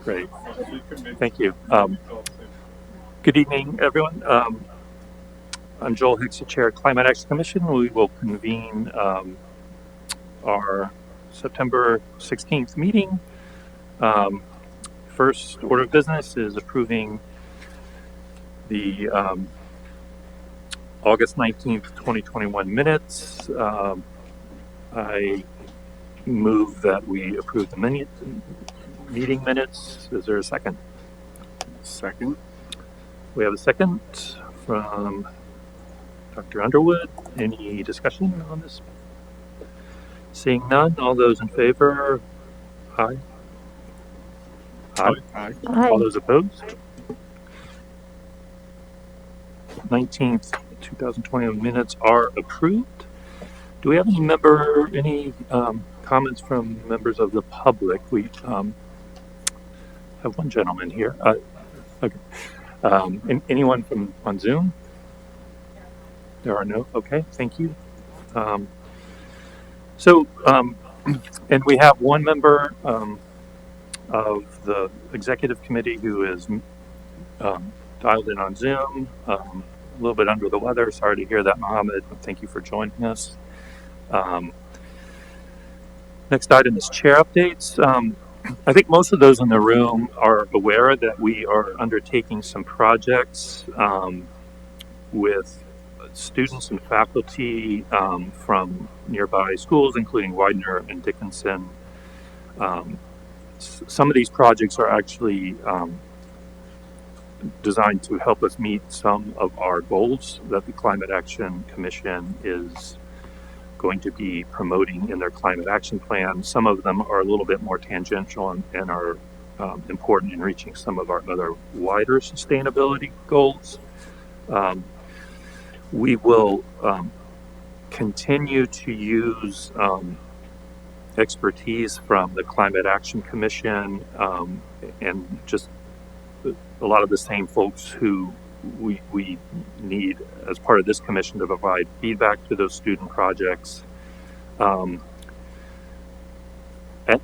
Great. Thank you. Good evening, everyone. I'm Joel Hicks, the Chair of Climate Action Commission. We will convene our September 16th meeting. First order of business is approving the August 19th, 2021 minutes. I move that we approve the meeting minutes. Is there a second? Second. We have a second from Dr. Underwood. Any discussion on this? Seeing none, all those in favor? Aye. Aye. Aye. All those opposed? 19th, 2021 minutes are approved. Do we have any comments from members of the public? We have one gentleman here. Okay. Anyone on Zoom? There are no. Okay, thank you. And we have one member of the executive committee who is dialed in on Zoom, a little bit under the weather. Sorry to hear that, Mohammed, but thank you for joining us. Next item is chair updates. I think most of those in the room are aware that we are undertaking some projects with students and faculty from nearby schools, including Widener and Dickinson. Some of these projects are actually designed to help us meet some of our goals that the Climate Action Commission is going to be promoting in their climate action plan. Some of them are a little bit more tangential and are important in reaching some of our other wider sustainability goals. We will continue to use expertise from the Climate Action Commission and just a lot of the same folks who we need as part of this commission to provide feedback to those student projects. And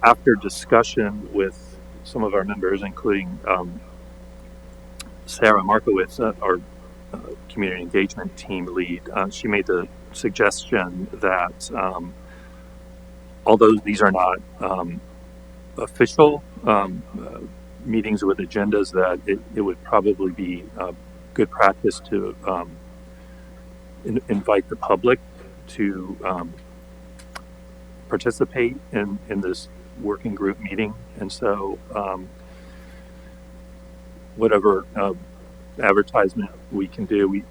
after discussion with some of our members, including Sarah Markowitz, our community engagement team lead, she made the suggestion that although these are not official meetings with agendas, that it would probably be good practice to invite the public to participate in this working group meeting. And so whatever advertisement we can do, we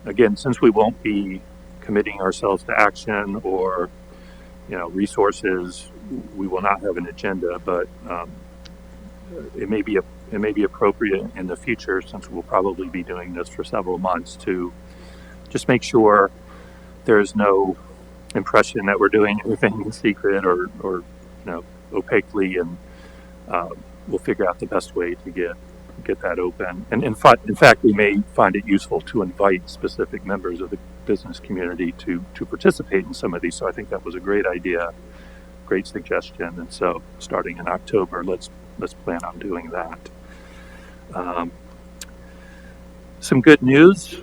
again, since we won't be committing ourselves to action or resources, we will not have an agenda, but it may be appropriate in the future, since we'll probably be doing this for several months, to just make sure there's no impression that we're doing everything in secret or opaquely, and we'll figure out the best way to get that open. And in fact, we may find it useful to invite specific members of the business community to participate in some of these. So I think that was a great idea, great suggestion. And so starting in October, let's plan on doing that. Some good news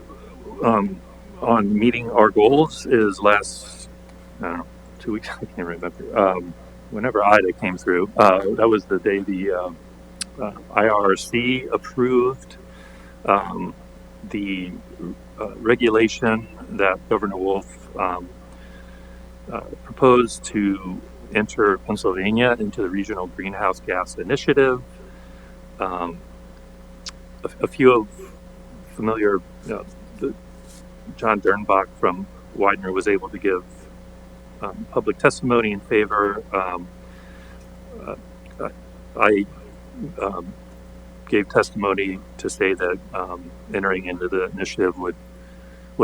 on meeting our goals is last, 2 weeks, I can't remember, whenever IDA came through, that was the day the IRC approved the regulation that Governor Wolf proposed to enter Pennsylvania into the Regional Greenhouse Gas Initiative. A few of familiar, John Dernbach from Widener was able to give public testimony in favor. I gave testimony to say that entering into the initiative would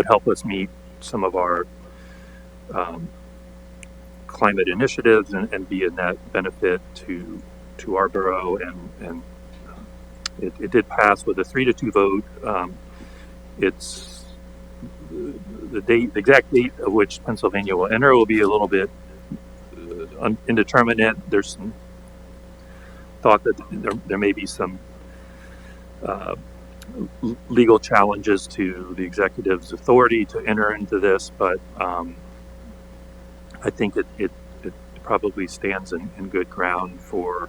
help us meet some of our climate initiatives and be a net benefit to our borough, and it did pass with a 3-2 vote. It's the exact date of which Pennsylvania will enter will be a little bit indeterminate. There's some thought that there may be some legal challenges to the executive's authority to enter into this, but I think it probably stands in good ground for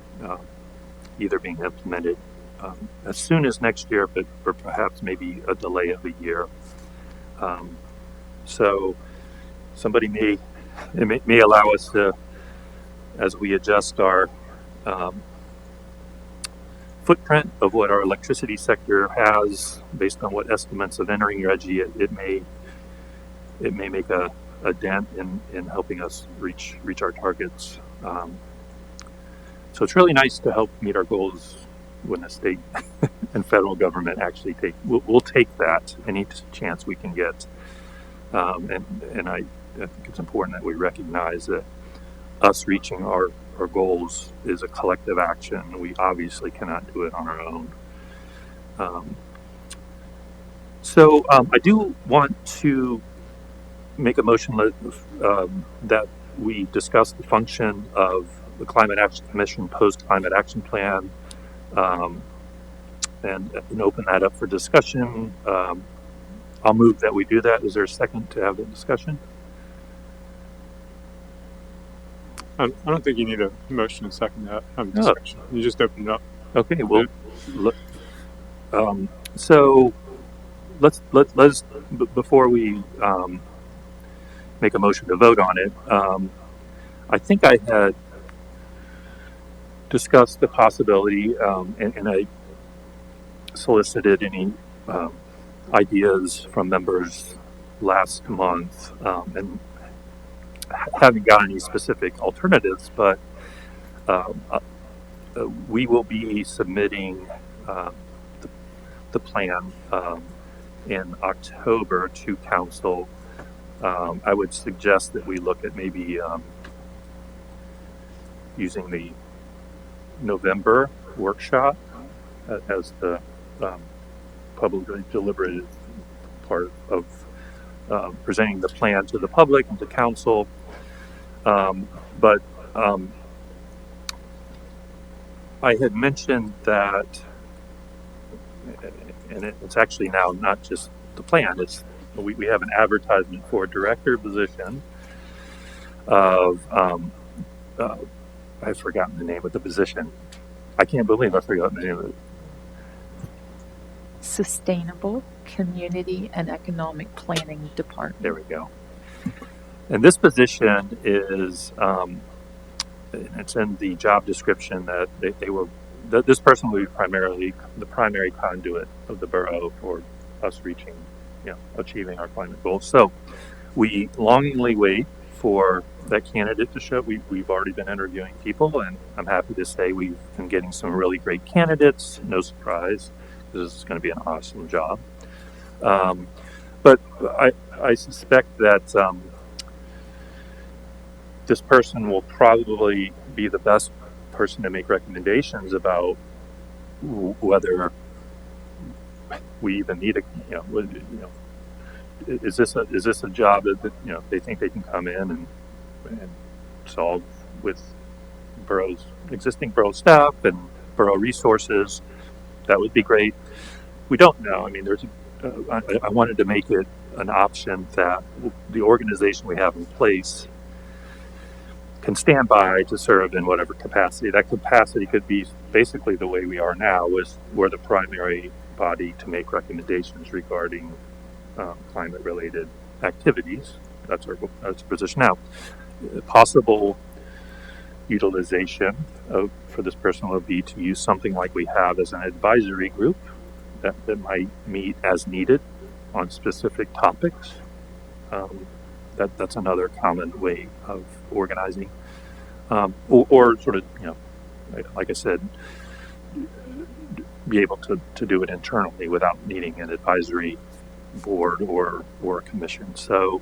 either being implemented as soon as next year, but for perhaps maybe a delay of a year. So somebody may allow us to, as we adjust our footprint of what our electricity sector has based on what estimates of entering RGGI, it may make a dent in helping us reach our targets. So it's really nice to help meet our goals when the state and federal government actually we'll take that any chance we can get. And I think it's important that we recognize that us reaching our goals is a collective action. We obviously cannot do it on our own. So I do want to make a motion that we discuss the function of the Climate Action Commission post-climate action plan, and open that up for discussion. I'll move that we do that. Is there a second to have the discussion? I don't think you need a motion to second that. Discussion. You just open it up. Okay. Well, so let's before we make a motion to vote on it. I think I had discussed the possibility, and I solicited any ideas from members last month, and haven't got any specific alternatives, but we will be submitting the plan in October to council. I would suggest that we look at maybe using the November workshop as the publicly deliberated part of presenting the plan to the public and to council. But I had mentioned that, and it's actually now not just the plan, we have an advertisement for a director position of, I've forgotten the name of the position. I can't believe I forgot the name of it. Sustainable Community and Economic Planning Department. There we go. And this position is, it's in the job description that this person will be primarily the primary conduit of the borough for us reaching, achieving our climate goals. So we longingly wait for that candidate to show. We've already been interviewing people, and I'm happy to say we've been getting some really great candidates. No surprise, this is going to be an awesome job. But I suspect that this person will probably be the best person to make recommendations about whether we even need is this a job that they think they can come in and solve with existing borough staff and borough resources. That would be great. We don't know. I mean, I wanted to make it an option that the organization we have in place can stand by to serve in whatever capacity. That capacity could be basically the way we are now, we're the primary body to make recommendations regarding climate-related activities. That's our position now. Possible utilization for this person would be to use something like we have as an advisory group that might meet as needed on specific topics. That's another common way of organizing, or sort of, like I said, be able to do it internally without needing an advisory board or a commission. So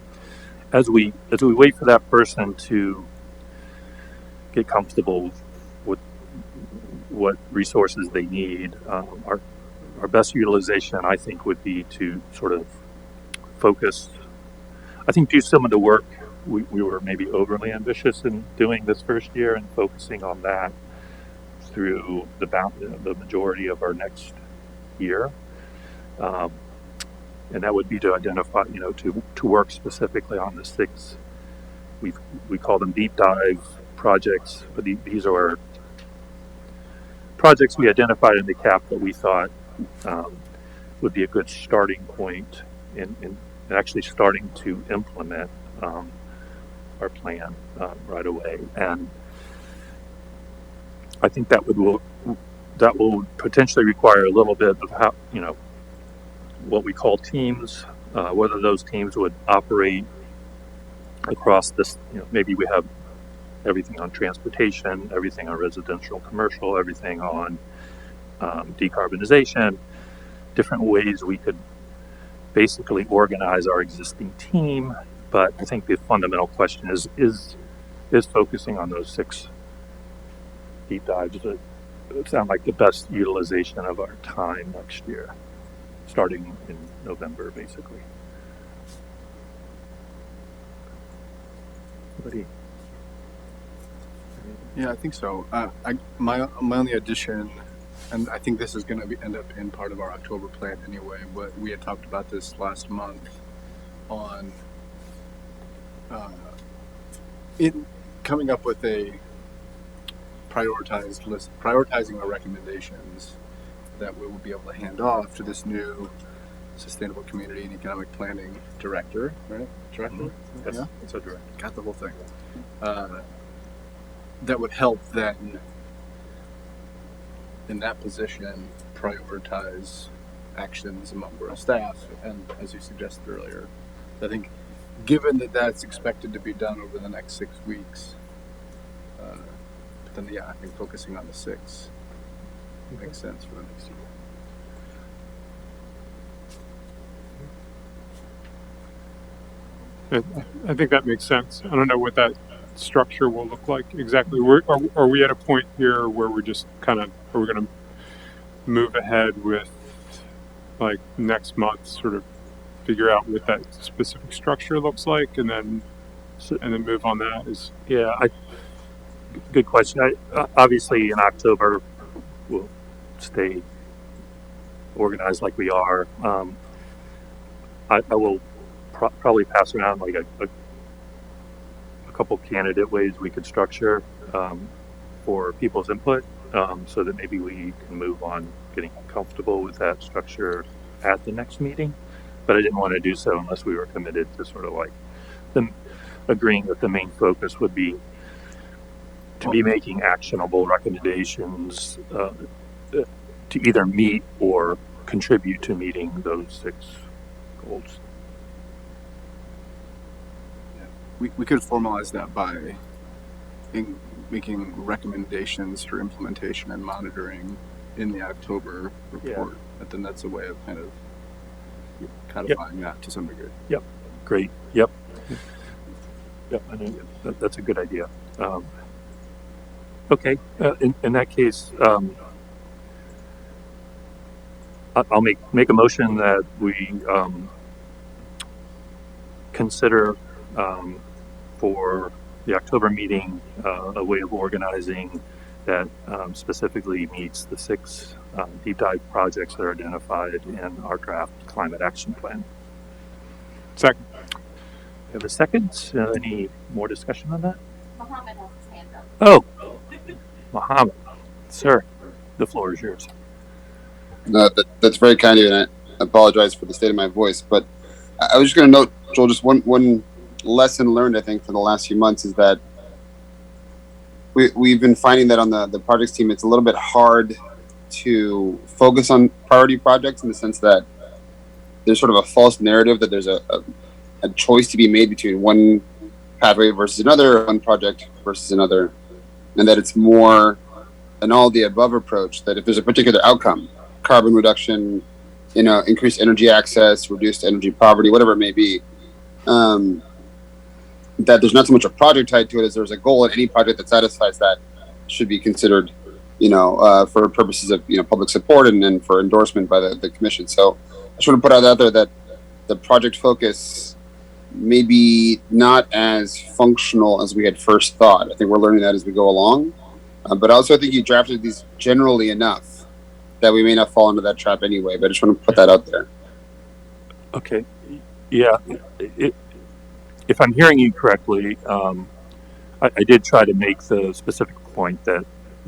as we wait for that person to get comfortable with what resources they need, our best utilization, I think, would be to sort of focus. I think do some of the work we were maybe overly ambitious in doing this first year and focusing on that. through the majority of our next year. And that would be to identify, to work specifically on the 6, we call them deep dive projects, but these are projects we identified in the CAP that we thought would be a good starting point in actually starting to implement our plan right away. And I think that will potentially require a little bit of how, what we call teams, whether those teams would operate across this, maybe we have everything on transportation, everything on residential, commercial, everything on decarbonization, different ways we could basically organize our existing team. But I think the fundamental question is focusing on those 6 deep dives that sound like the best utilization of our time next year, starting in November, basically. Anybody? Yeah, I think so. My only addition, and I think this is going to end up in part of our October plan anyway, but we had talked about this last month on coming up with a prioritized list, prioritizing our recommendations that we will be able to hand off to this new Sustainable Community and Economic Planning Director, right? Director? Mm-hmm. Yes, Yeah? it's a direct. Got the whole thing. That would help then, in that position, prioritize actions among our staff. And as you suggested earlier, I think given that that's expected to be done over the next 6 weeks, then I think focusing on the 6 makes sense for the next year. I think that makes sense. I don't know what that structure will look like exactly. Are we at a point here where we're just are we going to move ahead with like next month, sort of figure out what that specific structure looks like, and then move on that? Good question. Obviously, in October, we'll stay organized like we are. I will probably pass around like a couple candidate ways we could structure for people's input, so that maybe we can move on getting comfortable with that structure at the next meeting. But I didn't want to do so unless we were committed to sort of like them agreeing that the main focus would be to be making actionable recommendations to either meet or contribute to meeting those 6 goals. We could formalize that by making recommendations for implementation and monitoring in the October report. But then that's a way of kind of codifying that to some degree. Yep. Great. Yep. I think that's a good idea. Okay. In that case, I'll make a motion that we consider for the October meeting a way of organizing that specifically meets the 6 deep dive projects that are identified in our draft climate action plan. Second. You have a second? Any more discussion on that? Mohammed has his hand up. Oh, Mohammed, sir, the floor is yours. No, that's very kind of you, and I apologize for the state of my voice. But I was just going to note, Joel, just one lesson learned, I think, for the last few months is that we've been finding that on the projects team, it's a little bit hard to focus on priority projects in the sense that there's sort of a false narrative that there's a choice to be made between one pathway versus another, one project versus another, and that it's more an all the above approach, that if there's a particular outcome, carbon reduction, increased energy access, reduced energy poverty, whatever it may be, that there's not so much a project tied to it as there's a goal, and any project that satisfies that should be considered, for purposes of, public support and for endorsement by the commission. So I just want to put out there that the project focus may be not as functional as we had first thought. I think we're learning that as we go along. But also, I think you drafted these generally enough that we may not fall into that trap anyway. But I just want to put that out there. Okay. Yeah. If I'm hearing you correctly, I did try to make the specific point that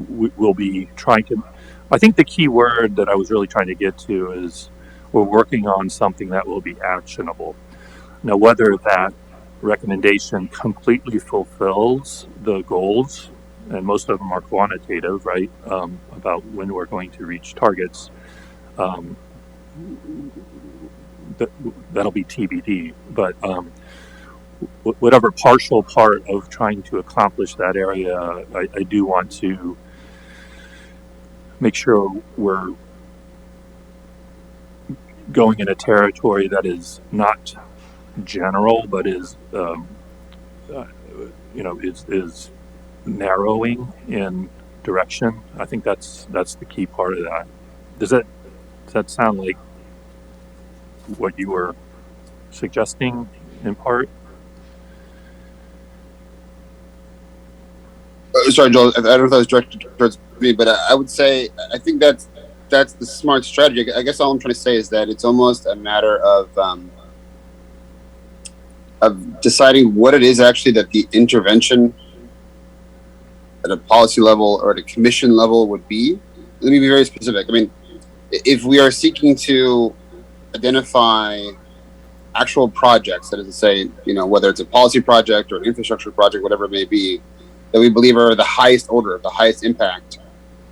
we'll be trying to. I think the key word that I was really trying to get to is we're working on something that will be actionable. Now, whether that recommendation completely fulfills the goals, and most of them are quantitative, right, about when we're going to reach targets, um, that'll be TBD. But whatever partial part of trying to accomplish that area, I do want to make sure we're going in a territory that is not general, but is is narrowing in direction. I think that's the key part of that. Does that sound like what you were suggesting in part? Sorry, Joel. I don't know if that was directed towards me, but I would say I think that's the smart strategy. I guess all I'm trying to say is that it's almost a matter of deciding what it is actually that the intervention at a policy level or at a commission level would be. Let me be very specific. I mean, if we are seeking to identify actual projects, that is to say, whether it's a policy project or an infrastructure project, whatever it may be, that we believe are the highest order, the highest impact,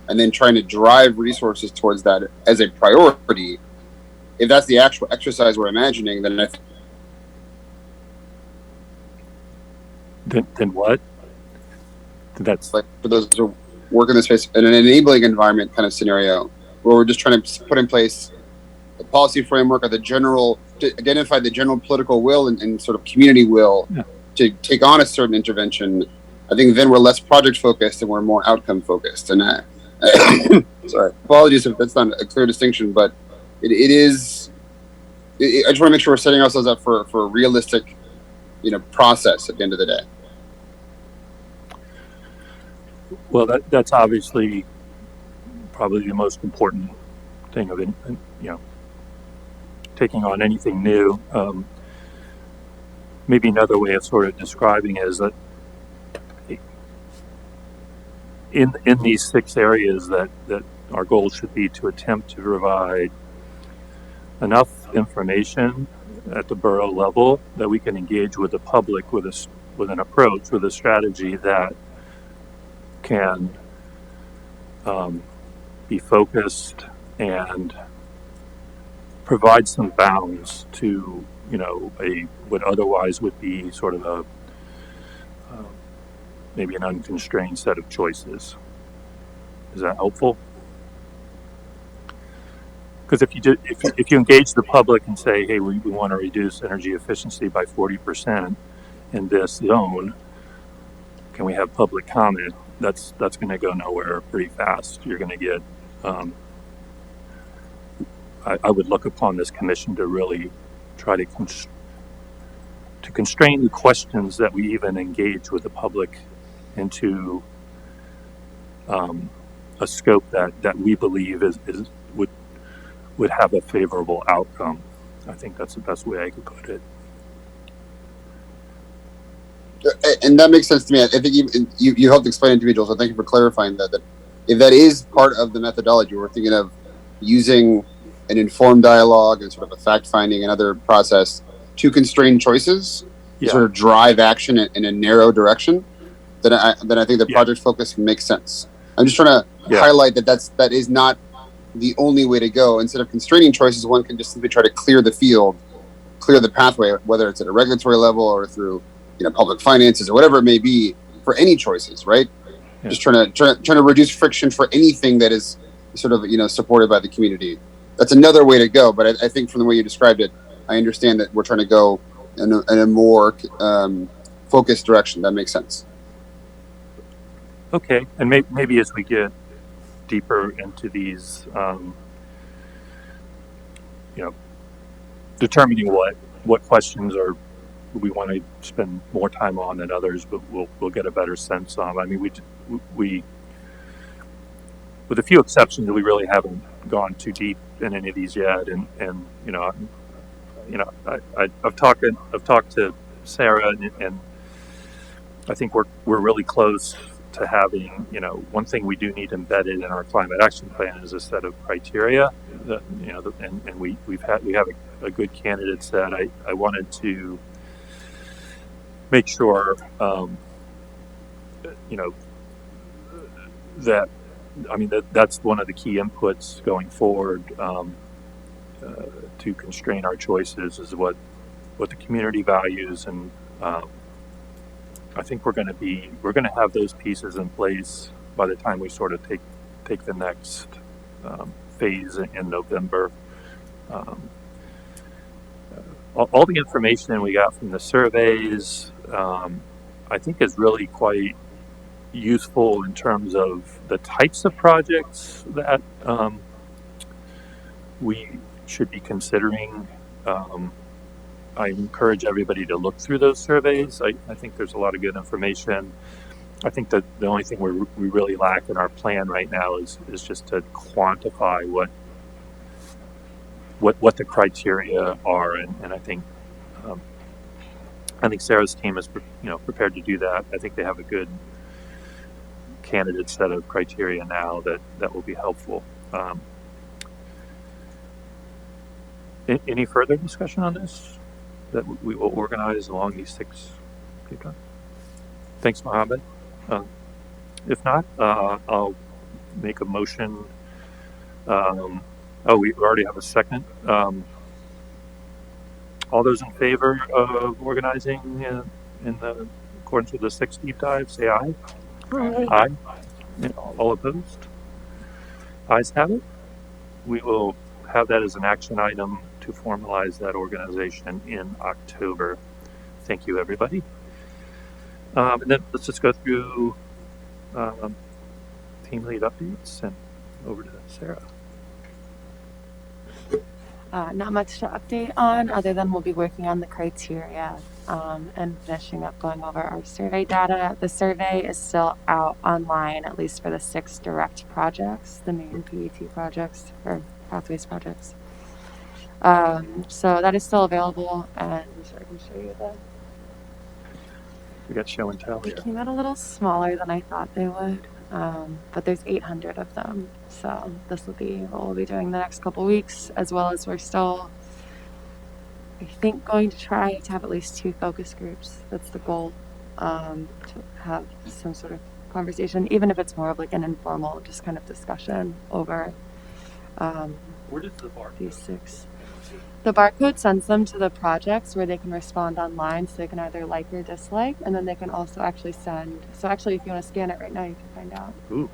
and then trying to drive resources towards that as a priority, if that's the actual exercise we're imagining, then I think Then what? That's like for those who work in this space in an enabling environment kind of scenario where we're just trying to put in place a policy framework or to identify the general political will and sort of community will to take on a certain intervention. I think then we're less project focused and we're more outcome focused. And sorry, apologies if that's not a clear distinction, but it is. I just want to make sure we're setting ourselves up for a realistic, process at the end of the day. well, that's obviously probably the most important thing of taking on anything new. Maybe another way of sort of describing it is that in these 6 areas that our goal should be to attempt to provide enough information at the borough level that we can engage with the public with an approach, with a strategy that can be focused and provide some bounds to what otherwise would be sort of a maybe an unconstrained set of choices. Is that helpful? Because if you engage the public and say, hey, we want to reduce energy efficiency by 40% in this zone, can we have public comment? That's going to go nowhere pretty fast. You're going to get. I would look upon this commission to really try to constrain the questions that we even engage with the public into a scope that we believe would have a favorable outcome. I think that's the best way I could put it. And that makes sense to me. I think you helped explain it to me, Joel, so thank you for clarifying that if that is part of the methodology, we're thinking of using an informed dialogue and sort of a fact-finding and other process to constrain choices, sort of drive action in a narrow direction, then I think the project focus makes sense. I'm just trying to highlight that is not the only way to go. Instead of constraining choices, one can just simply try to clear the field, clear the pathway, whether it's at a regulatory level or through public finances or whatever it may be, for any choices, right? Yeah. Just trying to reduce friction for anything that is sort of supported by the community. That's another way to go. But I think from the way you described it, I understand that we're trying to go in a more focused direction. That makes sense. Okay, and maybe as we get deeper into these, determining what questions we want to spend more time on than others, but we'll get a better sense of. I mean, we with a few exceptions, we really haven't gone too deep in any of these yet. And I've talked to Sarah, and I think we're really close to having, one thing we do need embedded in our climate action plan is a set of criteria that, and we have a good candidate set. I wanted to make sure, that's one of the key inputs going forward, to constrain our choices is what the community values. And I think we're going to have those pieces in place by the time we sort of take the next phase in November. All the information we got from the surveys, I think, is really quite useful in terms of the types of projects that we should be considering. I encourage everybody to look through those surveys. I think there's a lot of good information. I think that the only thing we really lack in our plan right now is just to quantify what the criteria are, and I think Sarah's team is prepared to do that. I think they have a good candidate set of criteria now that will be helpful. Any further discussion on this that we will organize along these 6 people? Thanks, Mohammed. If not, I'll make a motion. We already have a second. All those in favor of organizing in the accordance with the 6 deep dive, say aye. Aye. All opposed? Ayes have it. We will have that as an action item to formalize that organization in October. Thank you, everybody. And then let's just go through team lead updates and over to Sarah. Not much to update on other than we'll be working on the criteria and finishing up going over our survey data. The survey is still out online, at least for the 6 direct projects, the main PET projects or pathways projects. So that is still available, and I can show you the. We got show and tell They here. came out a little smaller than I thought they would, but there's 800 of them. So this will be what we'll be doing the next couple weeks, as well as we're still, I think, going to try to have at least 2 focus groups. That's the goal, to have some sort of conversation, even if it's more of like an informal, just kind of discussion over Where does the bar? these 6. The barcode sends them to the projects where they can respond online, so they can either like or dislike, and then they can also actually send. So actually, if you want to scan it right now, you can find out. Ooh.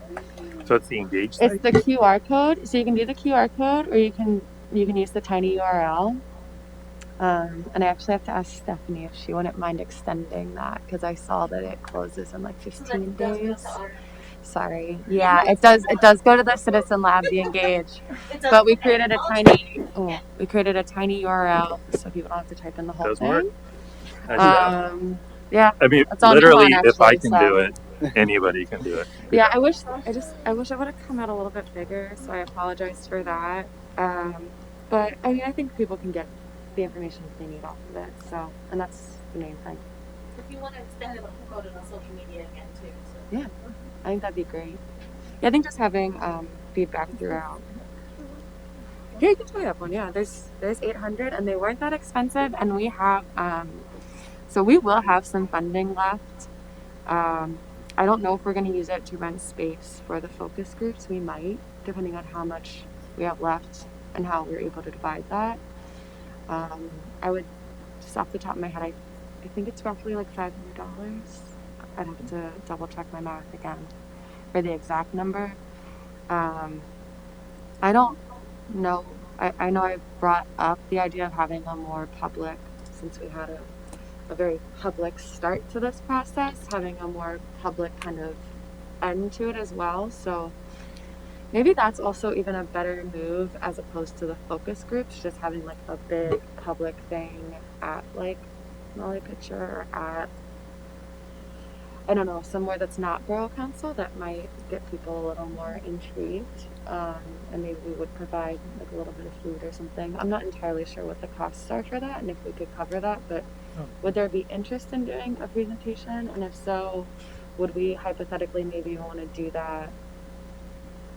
So it's the engaged site? It's the QR code. So you can do the QR code, or you can use the tiny URL. And I actually have to ask Stephanie if she wouldn't mind extending that, because I saw that it closes in like 15 days. Sorry. Yeah, it does. It does go to the Citizen Lab, the Engage. But we created a tiny URL so people don't have to type in the whole Does thing. work? I Yeah. mean, It's on literally, Elon, if I actually, can so. do it, anybody can do it. Yeah, I wish it would have come out a little bit bigger, so I apologize for that. But I mean, I think people can get the information they need off of it. So, and that's the main thing. If you want to extend it, we'll go to the social media again too. So. Yeah, I think that'd be great. Yeah, I think just having feedback throughout. Here, you can try that one. Yeah, there's 800, and they weren't that expensive, and we have so we will have some funding left. I don't know if we're going to use it to rent space for the focus groups. We might, depending on how much we have left and how we're able to divide that. I would, just off the top of my head, I think it's roughly like $500. I'd have to double check my math again for the exact number. I don't know. I know I brought up the idea of having a more public, since we had a very public start to this process, having a more public kind of end to it as well. So maybe that's also even a better move as opposed to the focus groups, just having like a big public thing at like Molly Pitcher or at I don't know, somewhere that's not borough council that might get people a little more intrigued. And maybe we would provide like a little bit of food or something. I'm not entirely sure what the costs are for that and if we could cover that, but would there be interest in doing a presentation? And if so, would we hypothetically maybe want to do that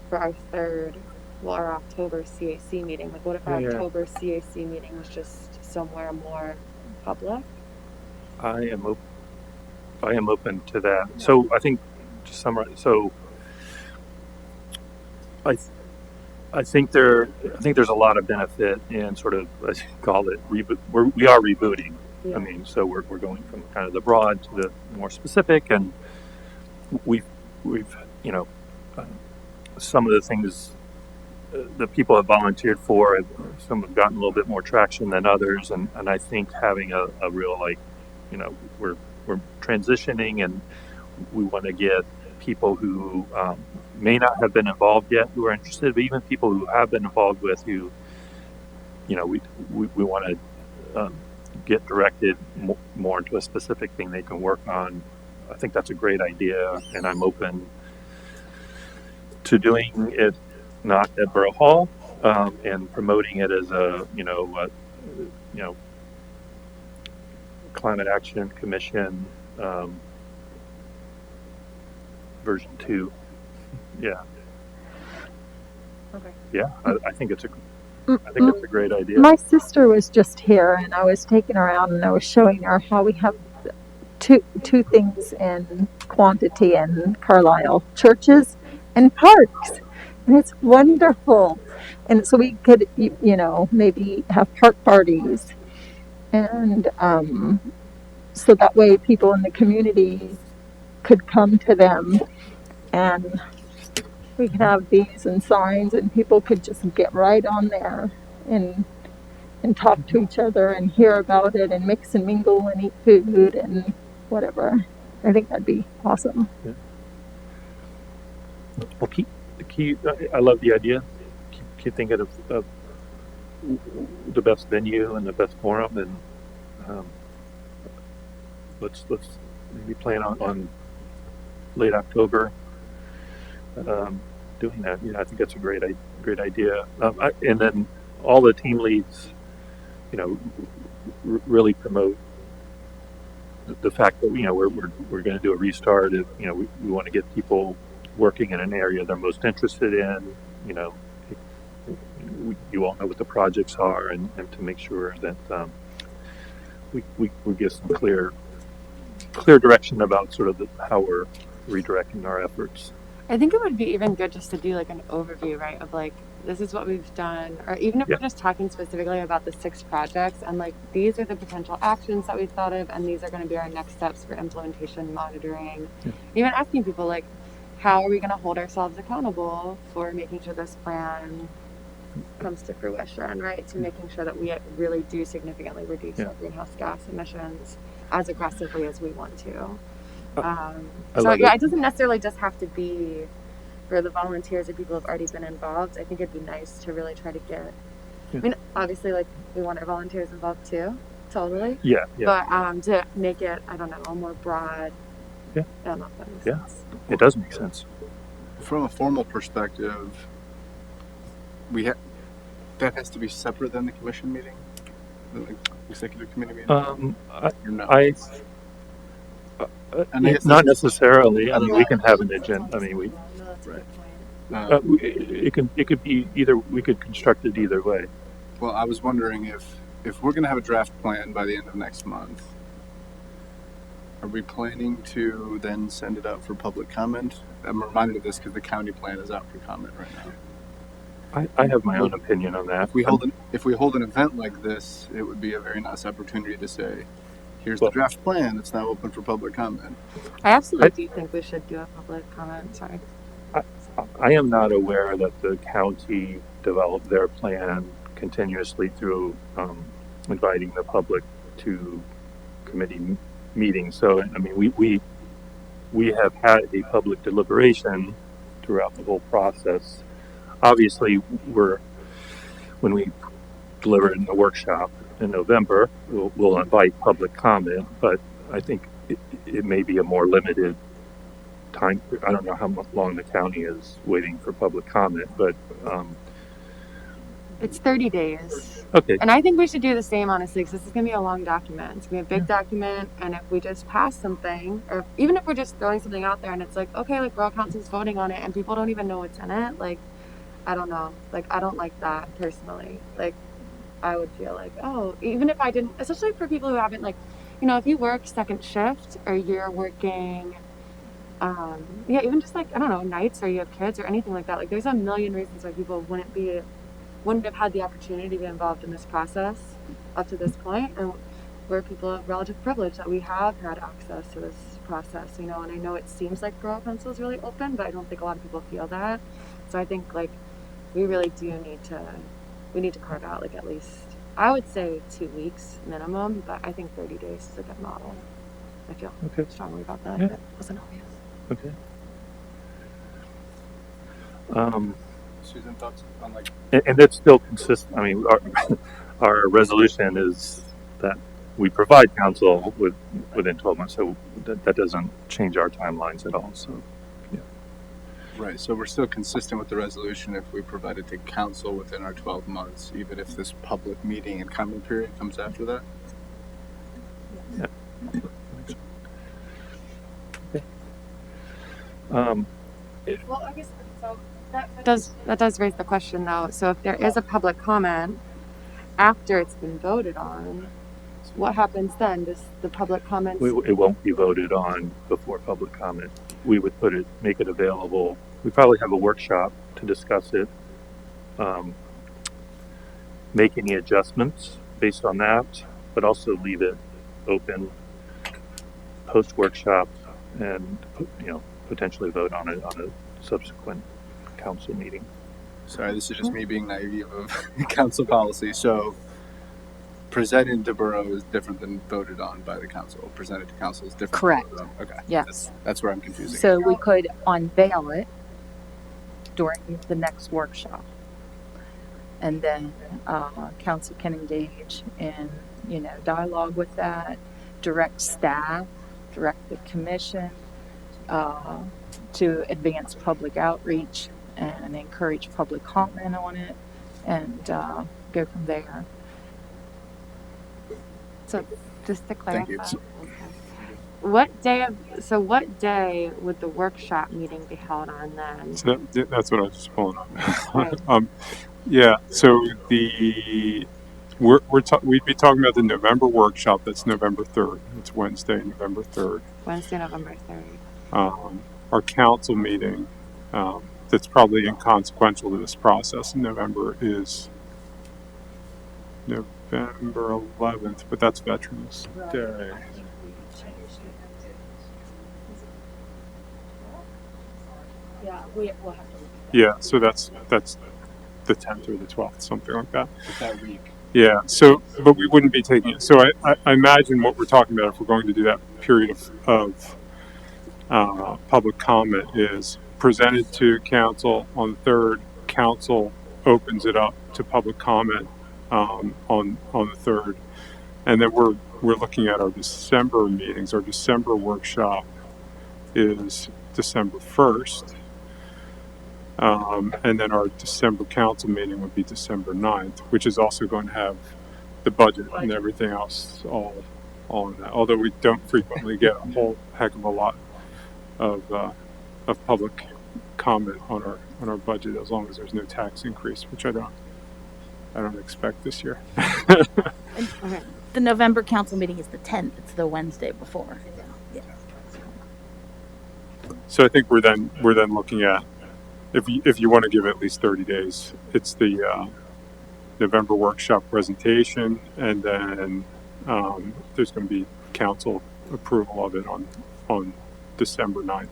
for our October CAC meeting? Like, what if our Yeah. October CAC meeting was just somewhere more public? I am open to that. So I think to summarize, so I think there's a lot of benefit in sort of, let's call it reboot. We are rebooting. Yeah. I mean, so we're going from kind of the broad to the more specific, and we've some of the things that people have volunteered for, some have gotten a little bit more traction than others, and I think having a real we're transitioning, and we want to get people who may not have been involved yet who are interested, but even people who have been involved with who we want to get directed more into a specific thing they can work on. I think that's a great idea, and I'm open to doing it not at Borough Hall and promoting it as a Climate Action Commission version 2. Yeah. Okay. Yeah, I think it's a great idea. My sister was just here, and I was taking her out, and I was showing her how we have two things in quantity in Carlisle: churches and parks, and it's wonderful. And so we could, maybe have park parties, and so that way people in the community could come to them, and we could have these and signs, and people could just get right on there and talk to each other and hear about it and mix and mingle and eat food and whatever. I think that'd be awesome. Yeah. Well, I love the idea. Keep thinking of the best venue and the best forum, and let's maybe plan on late October doing that. Yeah, I think that's a great idea. And then all the team leads, really promote the fact that we're going to do a restart. We want to get people working in an area they're most interested in. You all know what the projects are, and to make sure that we give some clear direction about sort of how we're redirecting our efforts. I think it would be even good just to do like an overview, right? Of like, this is what we've done, or even if we're just talking specifically about the 6 projects, and like, these are the potential actions that we've thought of, and these are going to be our next steps for implementation, monitoring. Yeah. Even asking people like, how are we going to hold ourselves accountable for making sure this plan comes to fruition, right? To making sure that we really do significantly reduce our greenhouse gas emissions as aggressively as we want to. It doesn't necessarily just have to be for the volunteers or people who have already been involved. I think it'd be nice to really try to get, I mean, obviously, like, we want our volunteers involved too, totally. Yeah. But to make it, I don't know, a more broad. Yeah. I don't know if that makes Yeah. sense. It does make sense. From a formal perspective, that has to be separate than the commission meeting, the executive committee meeting. Or no? And I guess Not necessarily. I mean, we can have an agenda. I mean, Right. it could be either. We could construct it either way. Well, I was wondering if we're going to have a draft plan by the end of next month, are we planning to then send it out for public comment? I'm reminded of this because the county plan is out for comment right now. I have my own opinion on that. If we hold an event like this, it would be a very nice opportunity to say, here's the draft plan. It's now open for public comment. I absolutely do think we should do a public comment. Sorry. I am not aware that the county developed their plan continuously through inviting the public to committee meetings. So, I mean, we have had a public deliberation throughout the whole process. Obviously, when we deliver it in the workshop in November, we'll invite public comment. But I think it may be a more limited time. I don't know how long the county is waiting for public comment, but It's 30 days. okay. And I think we should do the same, honestly, because this is going to be a long document. It's going to be a big document. And if we just pass something, or even if we're just throwing something out there and it's like, okay, like Borough Council's voting on it and people don't even know what's in it, like, I don't know. Like, I don't like that personally. Like, I would feel like, oh, even if I didn't, especially for people who haven't, like, you know, if you work second shift or you're working, yeah, even just like, I don't know, nights or you have kids or anything like that, like, there's a million reasons why people wouldn't have had the opportunity to be involved in this process up to this point, and we're people of relative privilege that we have had access to this process, you know. And I know it seems like Borough Council is really open, but I don't think a lot of people feel that. So I think like we really do need to carve out like at least, I would say 2 weeks minimum, but I think 30 days is a good model. I feel Okay. strongly about that. Yeah. If it wasn't obvious. Okay. Susan, thoughts on like And that's still consistent. I mean, our resolution is that we provide counsel within 12 months, so that doesn't change our timelines at all. So, yeah. right? So we're still consistent with the resolution if we provide it to council within our 12 months, even if this public meeting and comment period comes after that. Okay. Well, I guess so. That does raise the question though. So if there is a public comment after it's been voted on, what happens then? Does the public comments? It won't be voted on before public comment. We would make it available. We probably have a workshop to discuss it, make any adjustments based on that, but also leave it open post workshop and potentially vote on it on a subsequent council meeting. Sorry, this is just me being naive of council policy. So presented to borough is different than voted on by the council. Presented to council is different. Correct. Than voted on. Okay. Yes. That's where I'm confusing. So we could unveil it during the next workshop. And then council can engage in, dialogue with that, direct staff, direct the commission to advance public outreach and encourage public comment on it and go from there. So just to Thank clarify, you. what day would the workshop meeting be held on then? So that's what I was just pulling up. Right. Yeah. So we'd be talking about the November workshop. That's November 3rd. It's Wednesday, November 3rd. Wednesday, November 3rd. Our council meeting, that's probably inconsequential to this process in November, is November 11th, but that's Veterans Day. Yeah, we'll have to. Yeah, so that's the 10th or the 12th, something like that. That week. Yeah, so, but we wouldn't be taking it. So I imagine what we're talking about if we're going to do that period of public comment is presented to council on the 3rd. Council opens it up to public comment on the 3rd, and then we're looking at our December meetings. Our December workshop is December 1st, and then our December council meeting would be December 9th, which is also going to have the budget and everything else all in that. Although we don't frequently get a whole heck of a lot of public comment on our budget, as long as there's no tax increase, which I don't expect this year. Okay. The November council meeting is the 10th. It's the Wednesday before. Yeah. So I think we're then looking at, if you want to give at least 30 days, it's the November workshop presentation, and then there's going to be council approval of it on December 9th.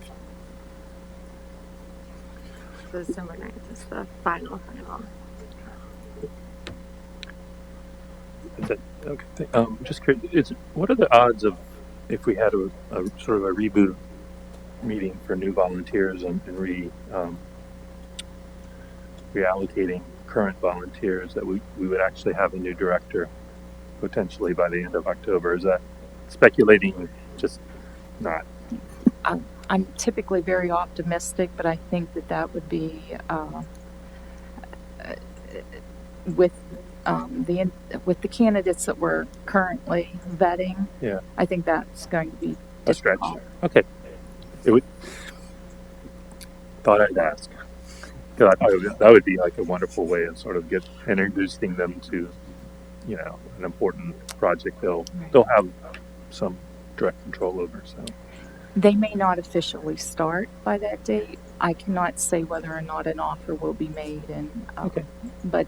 So December 9th is the final. Is that, okay. Just curious, what are the odds of if we had a sort of a reboot meeting for new volunteers and reallocating current volunteers, that we would actually have a new director potentially by the end of October? Is that speculating just not. I'm typically very optimistic, but I think that would be with with the candidates that we're currently vetting. Yeah. I think that's going to be A stretch. difficult. Okay. It would. Thought I'd ask. 'Cause I thought that would be like a wonderful way of sort of introducing them to, an important project they'll have some direct control over. So They may not officially start by that date. I cannot say whether or not an offer will be made, and Okay. but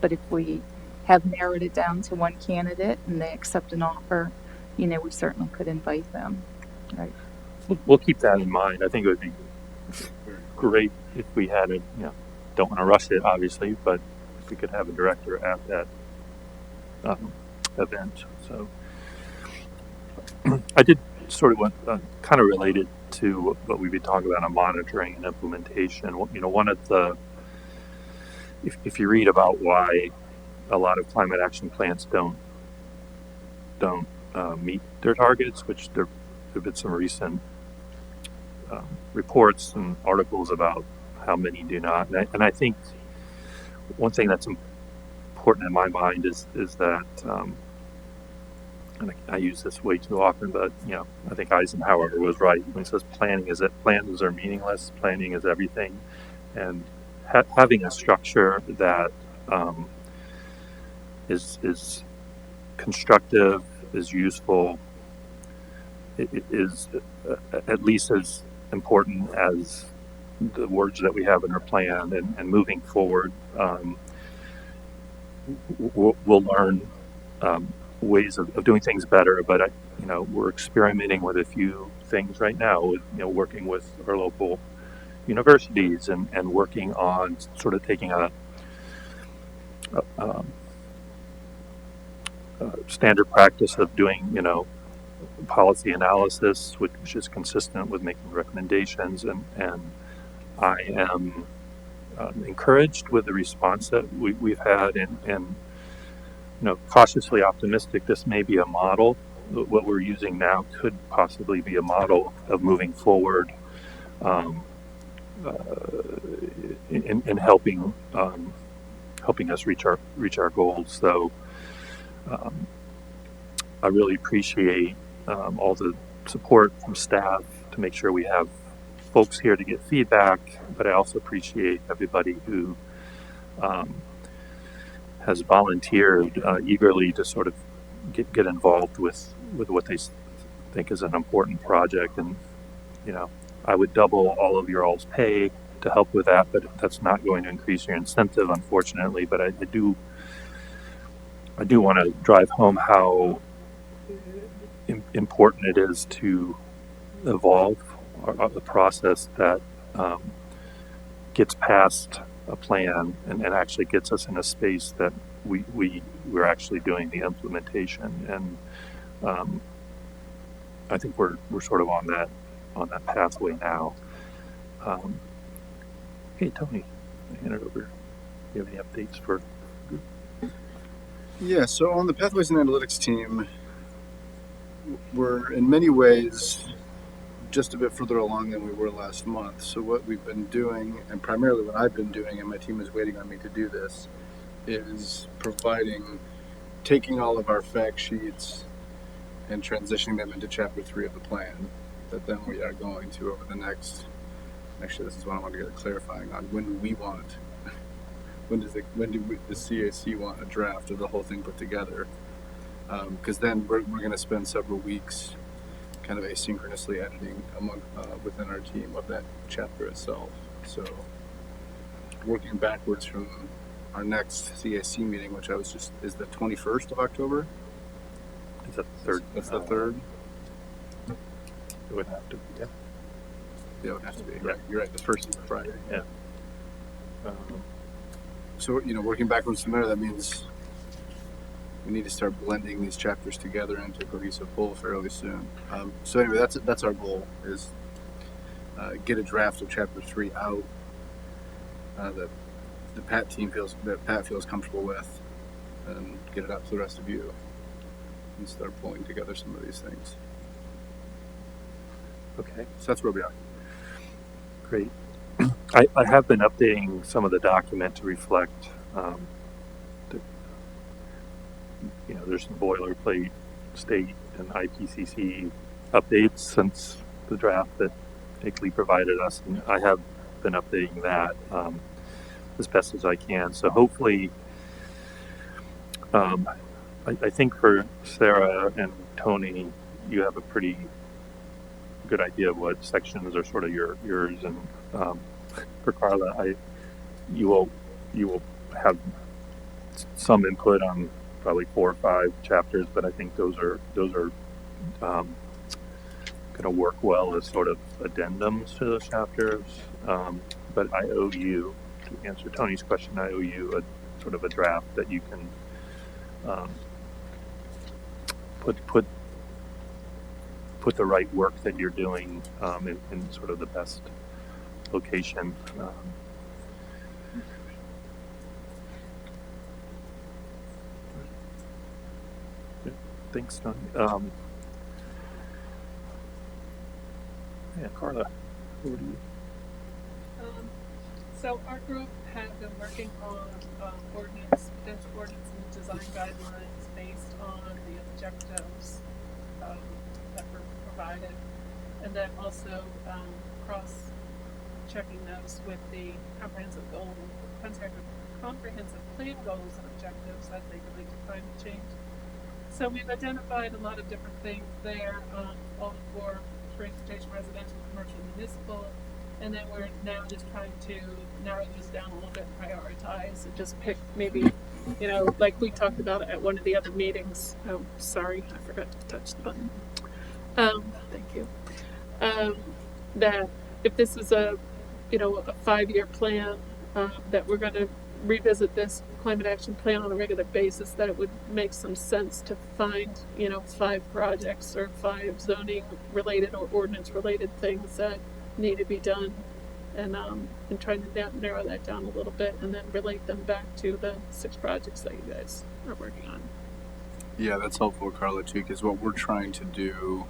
if we have narrowed it down to one candidate and they accept an offer, we certainly could invite them. Right. we'll keep that in mind. I think it would be great if we had a, don't want to rush it, obviously, but if we could have a director at that event. So I did sort of kind of related to what we've been talking about on monitoring and implementation. One of the, if you read about why a lot of climate action plans don't meet their targets, which there have been some recent reports and articles about how many do not. And I think one thing that's important in my mind is that, and I use this way too often, but I think Eisenhower was right when he says plans are meaningless. Planning is everything, and having a structure that is constructive, is useful, is at least as important as the words that we have in our plan, and moving forward, we'll learn ways of doing things better. But we're experimenting with a few things right now, with working with our local universities and working on sort of taking a standard practice of doing policy analysis, which is consistent with making recommendations, and I am encouraged with the response that we've had, and cautiously optimistic. This may be a model. What we're using now could possibly be a model of moving forward in helping us reach our goals. So I really appreciate all the support from staff to make sure we have folks here to get feedback, but I also appreciate everybody who has volunteered eagerly to sort of get involved with what they think is an important project. And I would double all of your all's pay to help with that, but that's not going to increase your incentive, unfortunately. But I do want to drive home how important it is to evolve the process that gets past a plan and actually gets us in a space that we're actually doing the implementation. And I think we're sort of on that pathway now. Hey, Tony, I hand it over. Do you have any updates for? Yeah, so on the Pathways and Analytics team, we're in many ways just a bit further along than we were last month. So what we've been doing, and primarily what I've been doing, and my team is waiting on me to do this, is taking all of our fact sheets and transitioning them into Chapter 3 of the plan, that then we are going to over the next, actually this is what I want to get a clarifying on, when do the CAC want a draft of the whole thing put together? Because then we're going to spend several weeks kind of asynchronously editing within our team of that chapter itself. So working backwards from our next CAC meeting, which is the 21st of October. Is that the third? That's the third. It would have to be, yeah. Yeah, it would have to be. Yeah. Right. You're right. The first is Friday. Yeah. So working backwards from there, that means we need to start blending these chapters together into a cohesive whole fairly soon. So anyway, that's our goal, is get a draft of Chapter 3 out that Pat feels comfortable with, and get it out to the rest of you, and start pulling together some of these things. Okay, So that's where we are. great. I have been updating some of the document to reflect, the, there's some boilerplate state and IPCC updates since the draft that Akeley provided us, and I have been updating that as best as I can. So hopefully, I think for Sarah and Tony, you have a pretty good idea of what sections are sort of yours, and for Carla, you will have some input on probably 4 or 5 chapters, but I think those are going to work well as sort of addendums to those chapters. But I owe you, to answer Tony's question, I owe you a sort of a draft that you can put the right work that you're doing in sort of the best location. Thanks, Tony. Yeah, Carla, over to you. So our group had been working on potential ordinance and design guidelines based on the objectives that were provided, and then also cross-checking those with the comprehensive plan goals and objectives as they relate to climate change. So we've identified a lot of different things there, all for transportation, residential, commercial, municipal. And then we're now just trying to narrow this down a little bit, prioritize, and just pick maybe, like we talked about at one of the other meetings. Oh, sorry, I forgot to touch the button. Thank you. That if this is a 5-year plan, that we're going to revisit this climate action plan on a regular basis, that it would make some sense to find, 5 projects or 5 zoning related or ordinance related things that need to be done, and trying to narrow that down a little bit, and then relate them back to the 6 projects that you guys are working on. Yeah, that's helpful, Carla, too, because what we're trying to do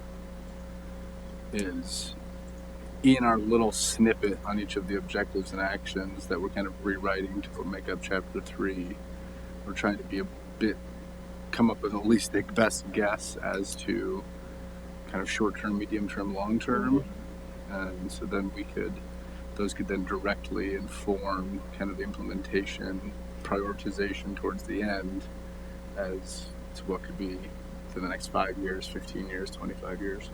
is, in our little snippet on each of the objectives and actions that we're kind of rewriting to make up chapter 3, we're trying to come up with at least a best guess as to kind of short-term, medium-term, long-term. And so then those could then directly inform kind of the implementation, prioritization towards the end as to what could be for the next 5 years, 15 years, 25 years.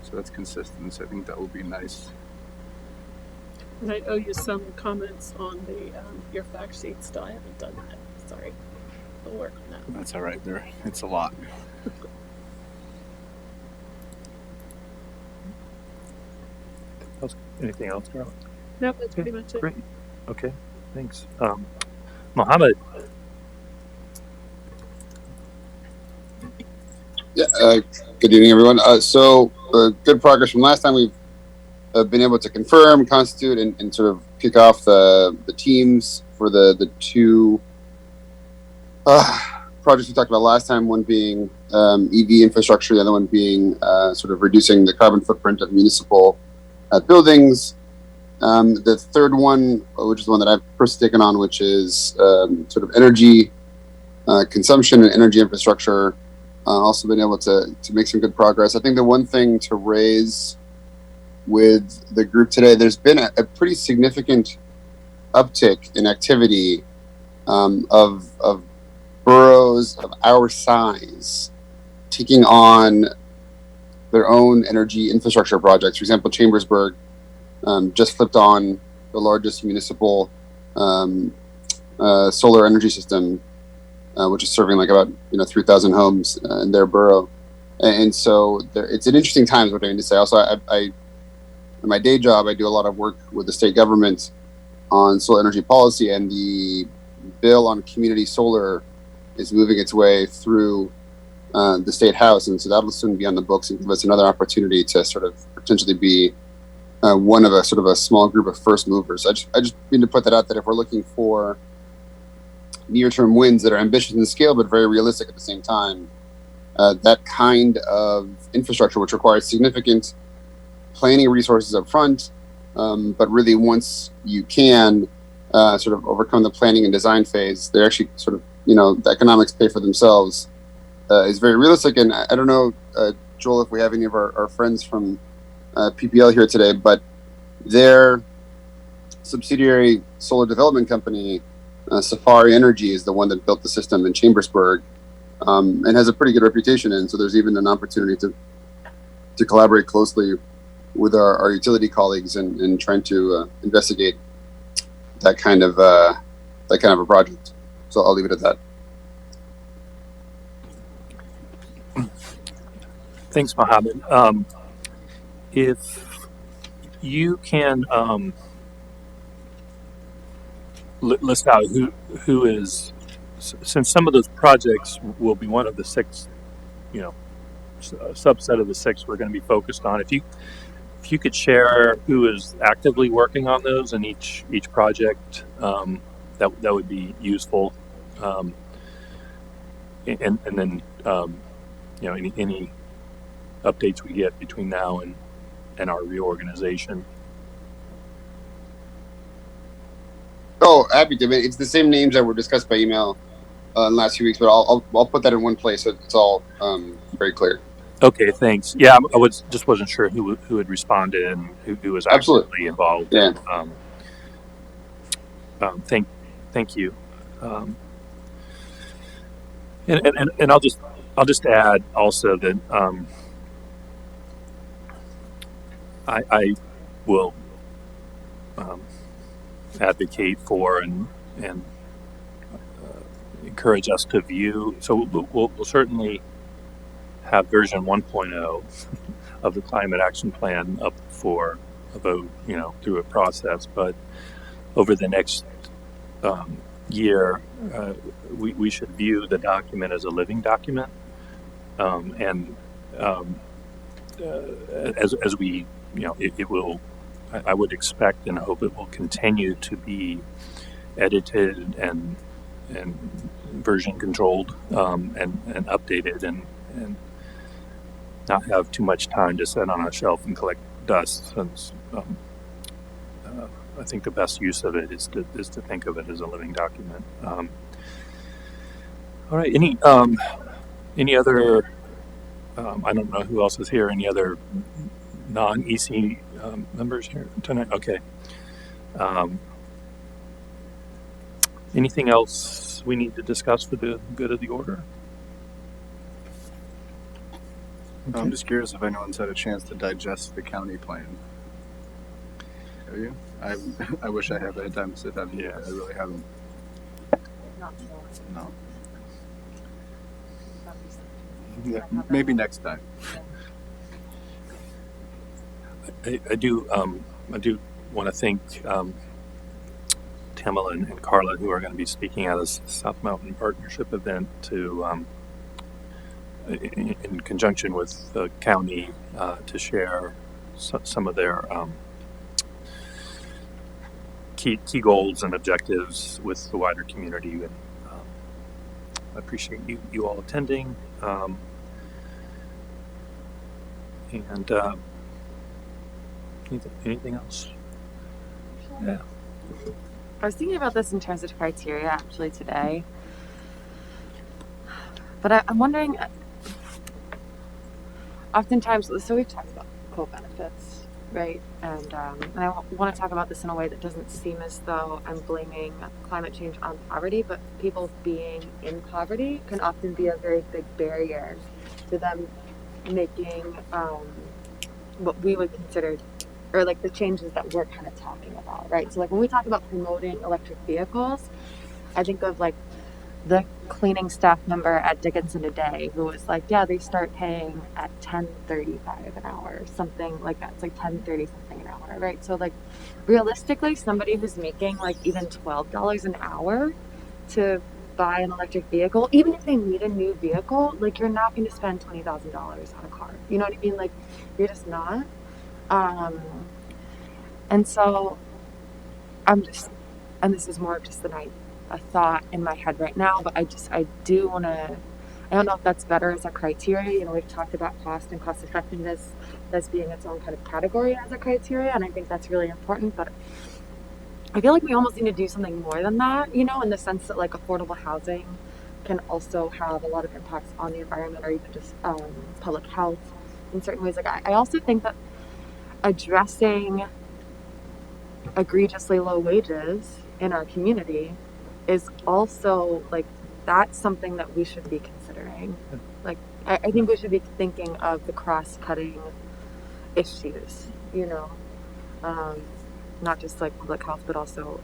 So that's consistent. So I think that will be nice. And I owe you some comments on the your fact sheet still. I haven't done that. Sorry. We'll work on that. That's all right. It's a lot. Anything else, Carla? Nope, that's pretty much it. Great. Okay, thanks. Mohammed. Yeah, good evening, everyone. Good progress from last time. We've been able to confirm, constitute, and sort of kick off the teams for the 2 projects we talked about last time. One being EV infrastructure, the other one being sort of reducing the carbon footprint of municipal buildings. The third one, which is the one that I've personally taken on, which is sort of energy consumption and energy infrastructure. Also been able to make some good progress. I think the one thing to raise with the group today, there's been a pretty significant uptick in activity of boroughs of our size taking on their own energy infrastructure projects. For example, Chambersburg just flipped on the largest municipal solar energy system, which is serving like about 3,000 homes in their borough. And so it's an interesting time, is what I mean to say. Also, I in my day job, I do a lot of work with the state government on solar energy policy, and the bill on community solar is moving its way through the state house, and so that'll soon be on the books and give us another opportunity to sort of potentially be one of a sort of a small group of first movers. I just need to put that out, that if we're looking for near-term wins that are ambitious in scale but very realistic at the same time, that kind of infrastructure, which requires significant planning resources up front, but really once you can sort of overcome the planning and design phase, they're actually sort of, the economics pay for themselves, is very realistic. And I don't know, Joel, if we have any of our friends from PPL here today, but their subsidiary solar development company, Safari Energy, is the one that built the system in Chambersburg, and has a pretty good reputation. And so there's even an opportunity to collaborate closely with our utility colleagues and trying to investigate that kind of a project. So I'll leave it at that. Thanks, Mohammed. If you can list out who is, since some of those projects will be one of the 6, a subset of the 6 we're going to be focused on. If you could share who is actively working on those in each project, that would be useful. And then any updates we get between now and our reorganization. Oh, happy to. It's the same names that were discussed by email in the last few weeks, but I'll put that in one place so it's all very clear. Okay, thanks. Yeah, I wasn't sure who had responded and who was actively involved. Yeah. Thank you. And I'll just add also that I will advocate for and encourage us to view. So we'll certainly have version 1.0 of the climate action plan up for a vote, through a process. But over the next year, we should view the document as a living document, and as we, it will. I would expect and hope it will continue to be edited and version controlled, and updated and not have too much time to sit on a shelf and collect dust. Since I think the best use of it is to think of it as a living document. All right. Any other? I don't know who else is here. Any other non-EC members here tonight? Okay. Anything else we need to discuss for the good of the order? Okay. I'm just curious if anyone's had a chance to digest the county plan. Have you? I wish I had had time to sit down. Yeah, I really haven't. No. Yeah, maybe next time. I do want to thank Tamala and Carla, who are going to be speaking at a South Mountain Partnership event in conjunction with the county to share some of their key goals and objectives with the wider community. And I appreciate you all attending. And anything else? Yeah. I was thinking about this in terms of criteria actually today, but I'm wondering. Oftentimes, so we've talked about co-benefits, right? And I want to talk about this in a way that doesn't seem as though I'm blaming climate change on poverty, but people being in poverty can often be a very big barrier to them making what we would consider, or like the changes that we're kind of talking about, right? So like when we talk about promoting electric vehicles, I think of like the cleaning staff member at Dickinson Today who was like, yeah, they start paying at $10.35 an hour, something like that. It's like $10.30 something an hour, right? So like realistically, somebody who's making like even $12 an hour to buy an electric vehicle, even if they need a new vehicle, like you're not going to spend $20,000 on a car. You know what I mean? Like you're just not. And so and this is more of just a thought in my head right now, but I do want to I don't know if that's better as a criteria. You know, we've talked about cost and cost effectiveness as being its own kind of category as a criteria, and I think that's really important. But I feel like we almost need to do something more than that, you know, in the sense that like affordable housing can also have a lot of impacts on the environment or even just public health in certain ways. Like I also think that addressing egregiously low wages in our community is also like that's something that we should be considering. Like I think we should be thinking of the cross-cutting issues, you know, not just like public health, but also,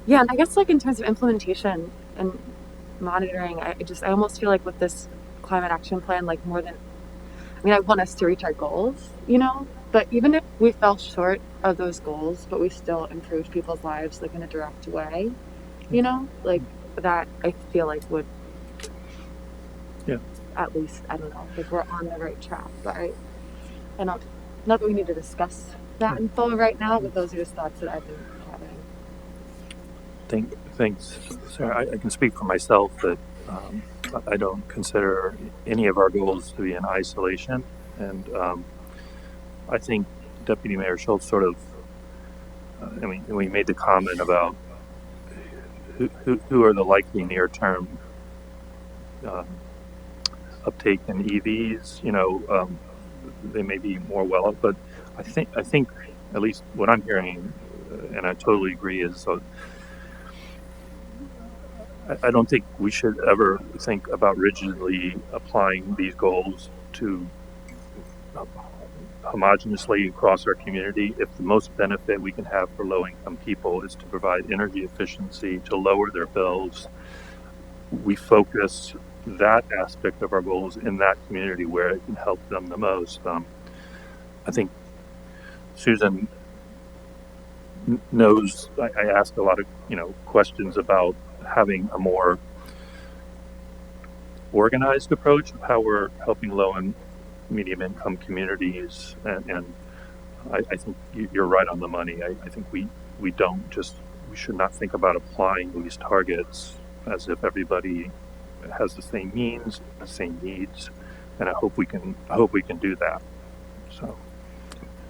yeah. And I guess like in terms of implementation and monitoring, I almost feel like with this climate action plan, like more than, I mean, I want us to reach our goals, you know, but even if we fell short of those goals, but we still improved people's lives like in a direct way, you know, like that I feel like would, yeah, at least, I don't know, like we're on the right track. But I don't, not that we need to discuss that in full right now, but those are just thoughts that I've been having. Thanks, Sarah. I can speak for myself that I don't consider any of our goals to be in isolation, and I think Deputy Mayor Schultz sort of, I mean, we made the comment about who are the likely near-term uptake in EVs. You know, they may be more well up, but I think at least what I'm hearing, and I totally agree, is I don't think we should ever think about rigidly applying these goals to homogeneously across our community. If the most benefit we can have for low-income people is to provide energy efficiency to lower their bills, we focus that aspect of our goals in that community where it can help them the most. I think Susan knows I ask a lot of questions about having a more organized approach of how we're helping low and medium income communities, and I think you're right on the money. I think we should not think about applying these targets as if everybody has the same means, the same needs, and I hope we can do that. So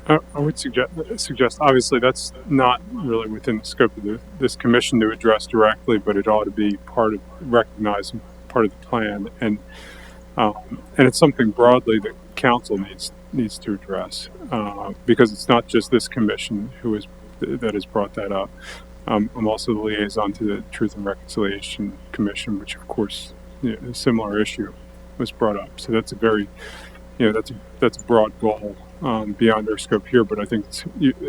I would suggest obviously that's not really within the scope of this commission to address directly, but it ought to be recognized part of the plan, and it's something broadly that council needs to address, because it's not just this commission that has brought that up. I'm also the liaison to the Truth and Reconciliation Commission, which of course a similar issue was brought up. So that's a very that's a broad goal beyond our scope here. But I think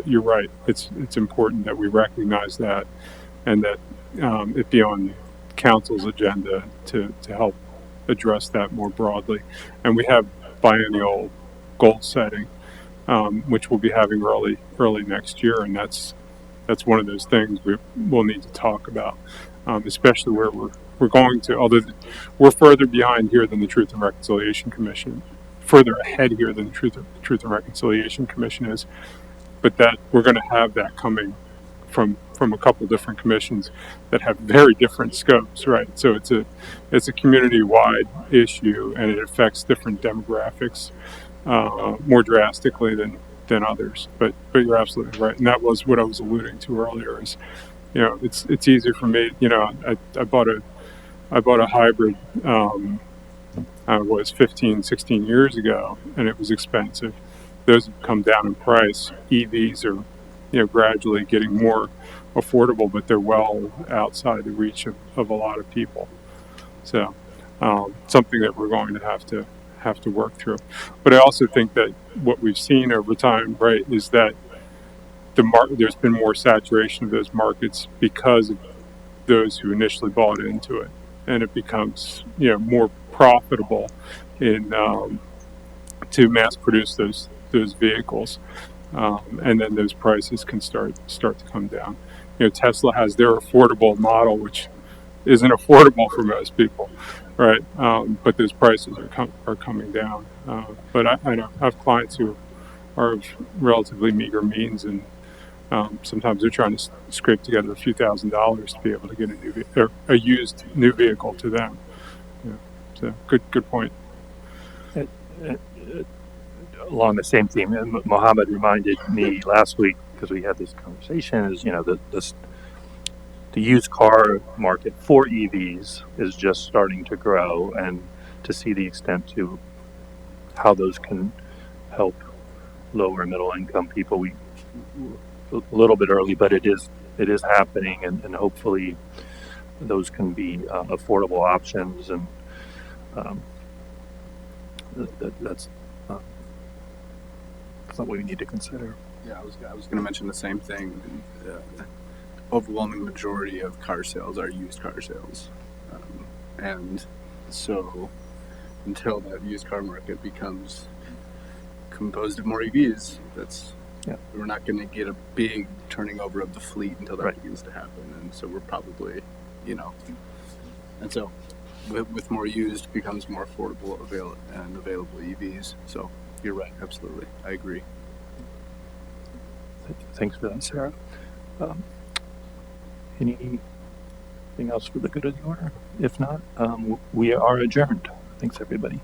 you're right. It's important that we recognize that, and that it be on council's agenda to help address that more broadly. And we have biennial goal setting, which we'll be having early next year, and that's one of those things we'll need to talk about, especially where we're going to. Although we're further behind here than the Truth and Reconciliation Commission, further ahead here than the Truth and Reconciliation Commission is, but that we're going to have that coming from a couple different commissions that have very different scopes, right? So it's a community-wide issue, and it affects different demographics more drastically than others. But you're absolutely right, and that was what I was alluding to earlier. Is it's easy for me. I bought a hybrid. Was 15, 16 years ago, and it was expensive. Those have come down in price. EVs are gradually getting more affordable, but they're well outside the reach of a lot of people. So something that we're going to have to work through. But I also think that what we've seen over time, right, is that there's been more saturation of those markets because of those who initially bought into it, and it becomes more profitable to mass produce those vehicles, and then those prices can start to come down. Tesla has their affordable model, which isn't affordable for most people, right? But those prices are coming down. But I know I have clients who are of relatively meager means, and sometimes they're trying to scrape together a few $1,000s to be able to get a used new vehicle to them. So good point. Along the same theme, and Mohammed reminded me last week because we had this conversation. Is the used car market for EVs is just starting to grow, and to see the extent to how those can help lower and middle income people. We a little bit early, but it is happening, and hopefully those can be affordable options, and that's something we need to consider. Yeah, I was going to mention the same thing. The overwhelming majority of car sales are used car sales, and so until that used car market becomes composed of more EVs, we're not going to get a big turning over of the fleet until that begins to happen. And so we're probably, and so with more used becomes more affordable available EVs. So you're right, absolutely, I agree. Thanks for that, Sarah. Anything else for the good of the order? If not, we are adjourned. Thanks, everybody.